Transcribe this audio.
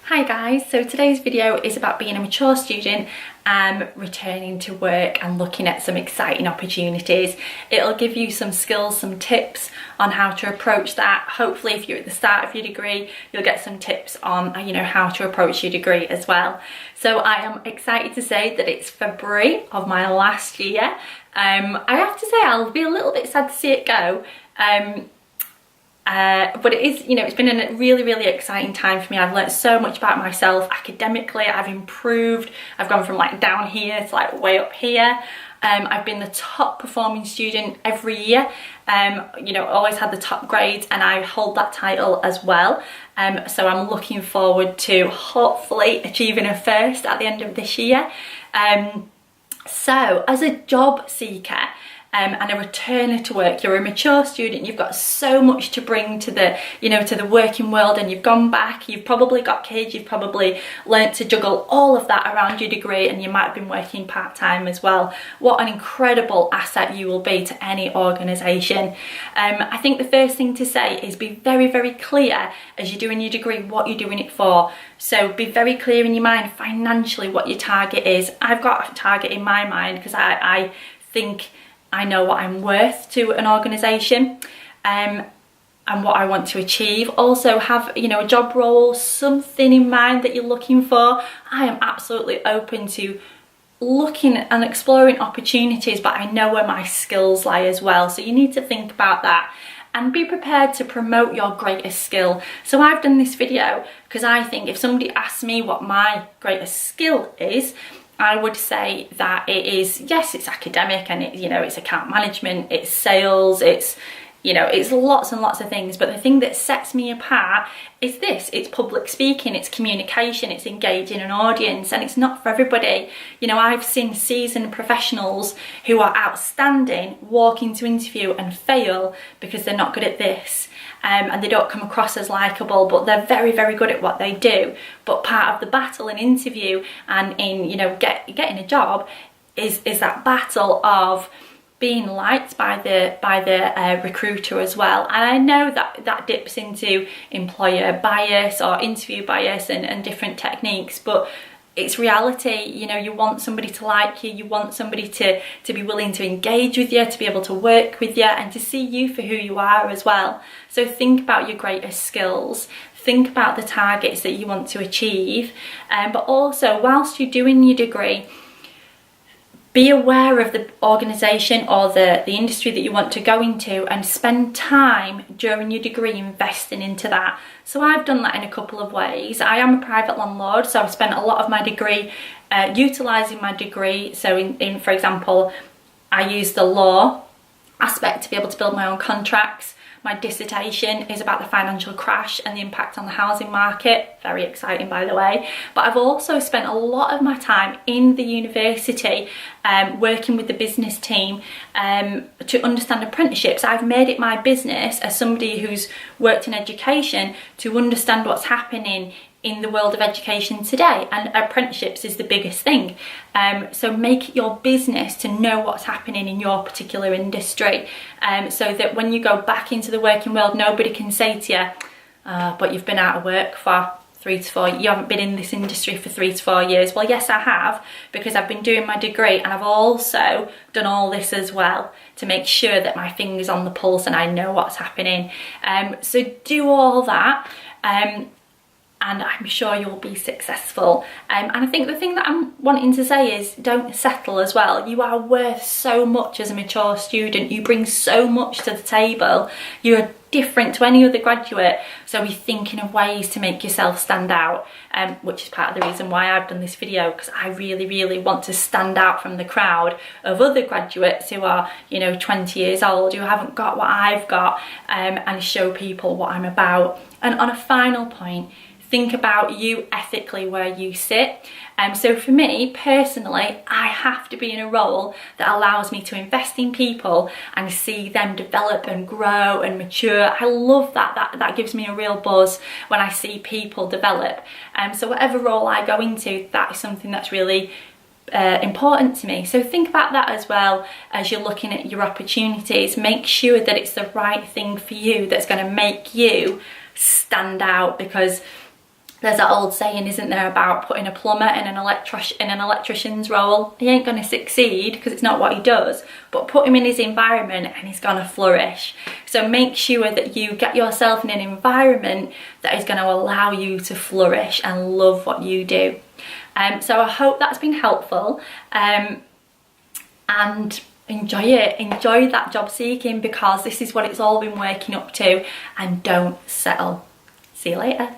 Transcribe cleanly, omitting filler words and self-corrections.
Hi guys, so today's video is about being a mature student and returning to work and looking at some exciting opportunities. It'll give you some skills, some tips on how to approach that. Hopefully if you're at the start of your degree, you'll get some tips on how to approach your degree as well. So I am excited to say that it's February of my last year. I have to say I'll be a little bit sad to see it go. But it is, it's been a really exciting time for me. I've learned so much about myself academically. I've improved. I've gone from like down here to like way up here. I've been the top performing student every year. Always had the top grades, and I hold that title as well. So I'm looking forward to hopefully achieving a first at the end of this year. So as a job seeker, and a returner to work, you're a mature student, you've got so much to bring to the, to the working world, and you've gone back, you've probably got kids, you've probably learnt to juggle all of that around your degree, and you might have been working part-time as well. What an incredible asset you will be to any organisation. I think the first thing to say is be very clear as you're doing your degree what you're doing it for. So be very clear in your mind financially what your target is. I've got a target in my mind because I think I know what I'm worth to an organisation and what I want to achieve. Also have, a job role, something in mind that you're looking for. I am absolutely open to looking and exploring opportunities, but I know where my skills lie as well. So you need to think about that and be prepared to promote your greatest skill. So I've done this video because I think if somebody asks me what my greatest skill is, I would say that it is, yes, it's academic, and it's account management, it's sales, it's lots and lots of things, but the thing that sets me apart is this: it's public speaking, it's communication, it's engaging an audience, and it's not for everybody. I've seen seasoned professionals who are outstanding walk into interview and fail because they're not good at this. And they don't come across as likeable, but they're very good at what they do. But part of the battle in interview and in getting a job is that battle of being liked by the recruiter as well. And I know that dips into employer bias or interview bias and different techniques, but it's reality. You want somebody to like you, you want somebody to be willing to engage with you, to be able to work with you, and to see you for who you are as well. So think about your greatest skills, think about the targets that you want to achieve, but also whilst you're doing your degree, be aware of the organisation or the industry that you want to go into, and spend time during your degree investing into that. So I've done that in a couple of ways. I am a private landlord, so I've spent a lot of my degree utilising my degree. So in for example, I use the law aspect to be able to build my own contracts. My dissertation is about the financial crash and the impact on the housing market. Very exciting, by the way. But I've also spent a lot of my time in the university working with the business team to understand apprenticeships. I've made it my business as somebody who's worked in education to understand what's happening in the world of education today, and apprenticeships is the biggest thing. So make it your business to know what's happening in your particular industry, so that when you go back into the working world, nobody can say to you, but you've been out of work for 3 to 4, you haven't been in this industry for 3 to 4 years. Well, yes, I have, because I've been doing my degree, and I've also done all this as well to make sure that my finger's on the pulse and I know what's happening. So do all that. And I'm sure you'll be successful. And I think the thing that I'm wanting to say is don't settle as well. You are worth so much as a mature student. You bring so much to the table. You're different to any other graduate. So be thinking of ways to make yourself stand out, which is part of the reason why I've done this video, because I really want to stand out from the crowd of other graduates who are, 20 years old, who haven't got what I've got, and show people what I'm about. And on a final point, think about you ethically where you sit. So for me personally, I have to be in a role that allows me to invest in people and see them develop and grow and mature. I love that. That gives me a real buzz when I see people develop. So whatever role I go into, that is something that's really important to me. So think about that as well as you're looking at your opportunities. Make sure that it's the right thing for you, that's going to make you stand out, because There's that old saying, isn't there, about putting a plumber in an electrician's role. He ain't going to succeed because it's not what he does, but put him in his environment and he's going to flourish. So make sure that you get yourself in an environment that is going to allow you to flourish and love what you do. So I hope that's been helpful, and enjoy it. Enjoy that job seeking, because this is what it's all been working up to, and don't settle. See you later.